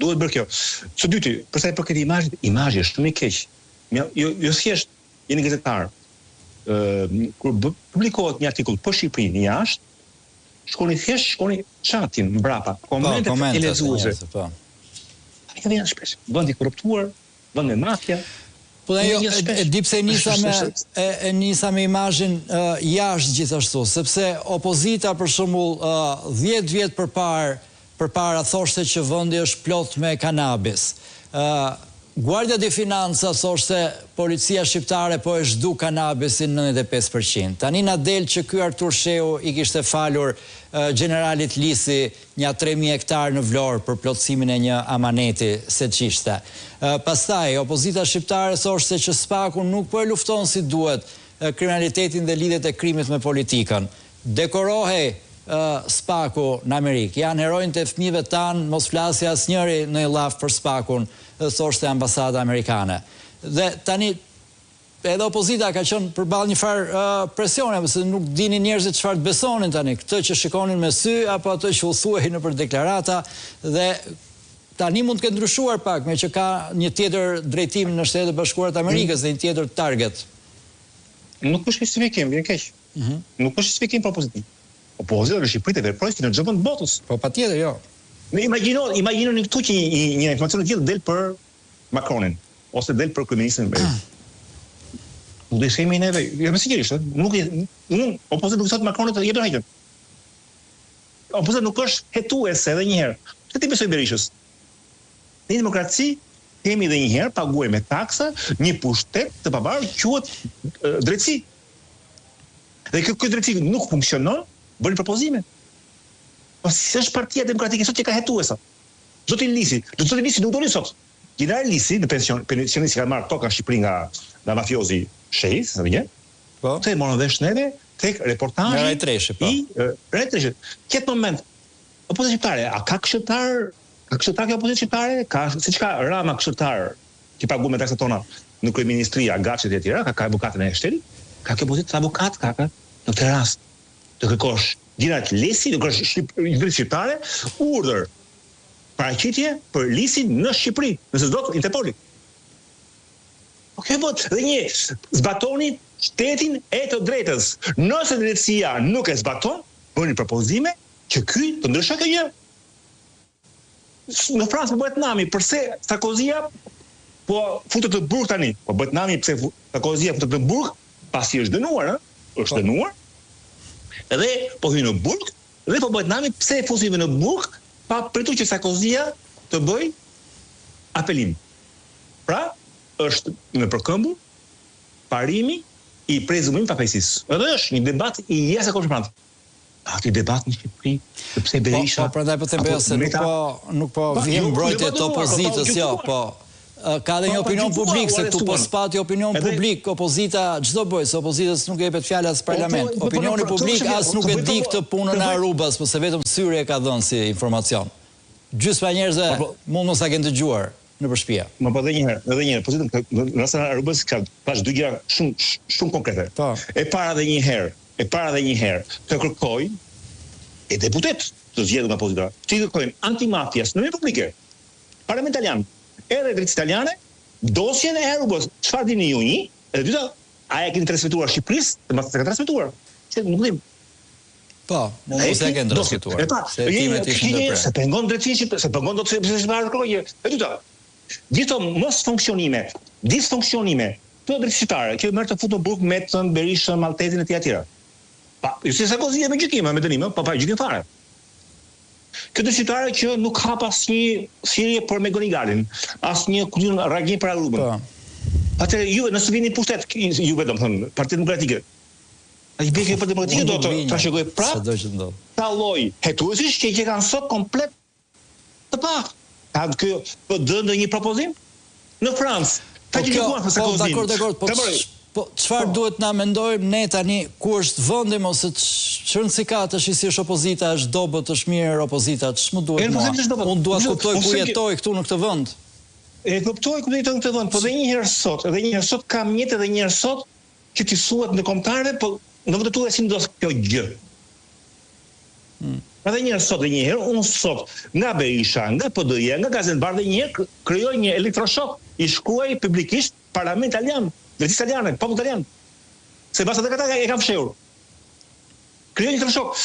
duhet bërë kjo. Së dyti, përsa i përket imazhit, imazhi është shumë i keq. Jo thjesht jeni gazetar. Kur publikohet një artikull për Shqipërinë jashtë, shkoni chatin mbrapa, komentet e lexuesve. Po. Ai vjen shpesh. Vend i korruptuar, vend me mafia. Po e di pse nisa me imazhin jashtë gjithashtu, sepse opozita për shembull 10 vjet përpara thoshte që vendi është plot me kanabis. Guardia di Finanza thoshte policia shqiptare po e zhdu kanabisin 95%. Tani na del që ky Artur Sheu i kishte falur generalit Lisi një 3.000 hektar në Vlorë për plotësimin e një amaneti se çishte. Pastaj opozita shqiptare thoshte që Spaku nuk po e lufton si duhet kriminalitetin dhe lidhet e krimit me politikën. Dekorohej Spaku në Amerikë. Janë herojnë të fëmijëve tanë, mos flasë asnjëri në llaf për Spakun, thoshte ambasada amerikane. Dhe tani edhe opozita ka qenë përballë një farë presione, se nuk dinin njerëzit çfarë të besonin tani, këtë që shikonin me sy apo ato që u thuhej nëpër deklarata, dhe tani mund të ketë ndryshuar pak, me që ka një tjetër drejtim në Shtetet e Bashkuara të Amerikës dhe një tjetër target. Nuk është justifikim, vjen keq. Nuk është justifikim për opozitin. Opozita në Shqipëri të veprojë si në çdo vend të botës. Po patjetër, jo. Imagjinoni këtu që një informacion i tillë del për Macronin ose del për kryeministrin. Nuk do të themi neve, jo më sigurisht, nuk opozita nuk thot Macronit të jepë hajën. Opozita nuk është hetuese edhe një herë. Pse ti besoj Berishës? Në demokraci kemi edhe një herë paguaj me taksa një pushtet të pavarur quhet drejtësi. Dhe kjo drejtësi nuk funksionon, bëni propozime. Po si është Partia Demokratike sot që ka hetuesa? Zoti Lisi nuk doli sot. General Lisi në pensionist ka marrë toka në Shqipëri nga mafiozi Shej, sa vjen. Po. Te morën vesh neve tek reportazhi i Rajtreshi. Këtë moment opozita shqiptare, a ka këshilltar? Ka këshilltar kjo opozita shqiptare? Ka siç ka Rama këshilltar që paguam me taksat tona në kryeministria, Gaçet e tjera, ka avokatën e shtetit, ka kjo pozitë avokat, ka në këtë rast të kërkosh Dinat Lesi, në kërkosh shqiptare, urdhër paraqitje për Lisin në Shqipëri, nëse s'do të Interpoli. Okej, dhe një zbatoni shtetin e të drejtës. Nëse drejtësia nuk e zbaton, bëni propozime që ky të ndryshojë kjo gjë. Në Francë bëhet nami, përse Sarkozia po futet në burg tani. Po bëhet nami pse Sarkozia futet në burg pasi është dënuar, është dënuar. Edhe po hyn në burg, dhe po bëhet nami pse e fusin në burg pa pritur që Sarkozia të bëj apelim. Pra, është në përkëmbur parimi i prezumimit pafajësisë. Edhe është një debat i jashtëzakonshëm. Ati debat në Shqipëri, sepse Berisha... Po, prandaj po të bëjë se nuk po vjen mbrojtje të opozitës, jo, po... Ka dhe një opinion publik, se këtu po spati opinion publik, opozita, çdo bëj, se opozitës nuk e jepet fjala as parlament. Opinioni publik as nuk e di këtë punën e Arubas, po se vetëm syri e ka dhënë si informacion. Gjysma njerëzve mund mos a kenë dëgjuar në shtëpi. Më po edhe një herë, opozitën në rastin e Arubas ka pas dy gjëra shumë konkrete. E para dhe një herë të kërkoj e deputet të zgjedhur nga opozita, që kërkojnë antimafias në Republikë, Parlament Italian, edhe drejtësi italiane, dosjen e Arubas. Çfarë dini ju një? Edhe dyta, a e keni transmetuar Shqipërisë? Të mos e ka transmetuar. Se nuk dim. Po, mos e kanë transmetuar. Se timet ishin ndërprer. Se pengon drejtësi, se pengon dot se shpara kërkojë. E dyta. Gjithto mos funksionime, disfunksionime të drejtësitare, që merr të futur burg me Berishën, Maltezin e tjerë. Pa, ju se Sarkozy me gjykim, me dënim, pa gjykim fare. Këtë shqiptare që nuk hap asnjë thirrje për Megonigalin, asnjë reagim për Arubën. Atëherë juve nëse vini pushtet, juve domethënë Partia Demokratike. Ai bëjë për demokratikë do të trashëgoj prapë. Ta lloj hetuesish që kanë sot komplet të pa. Kanë kë po dënë ndonjë propozim në Francë. Ta gjykuan për Sarkozy. Dakor. Po çfarë duhet na mendojmë ne tani ku është vendi ose çrëndsi ka tash si është opozita, është dobët, është mirë opozita, ç'më duhet mua? Unë dua të kuptoj ku jetoj këtu në këtë vend. E kuptoj ku jetoj në këtë vend, po edhe një herë sot kam mjet edhe një herë sot që ti thuhet në kombëtarëve, po në vërtetë si ndos kjo gjë. Edhe një sot dhe një herë, unë sot nga Berisha, nga PD-ja, nga Gazetë Bardhë dhe një herë krijoj një elektroshok, i shkruaj publikisht Parlament Italian, drejtësi italiane, popull italian. Se basa të këta e kam fshehur. Krijoj një elektroshok.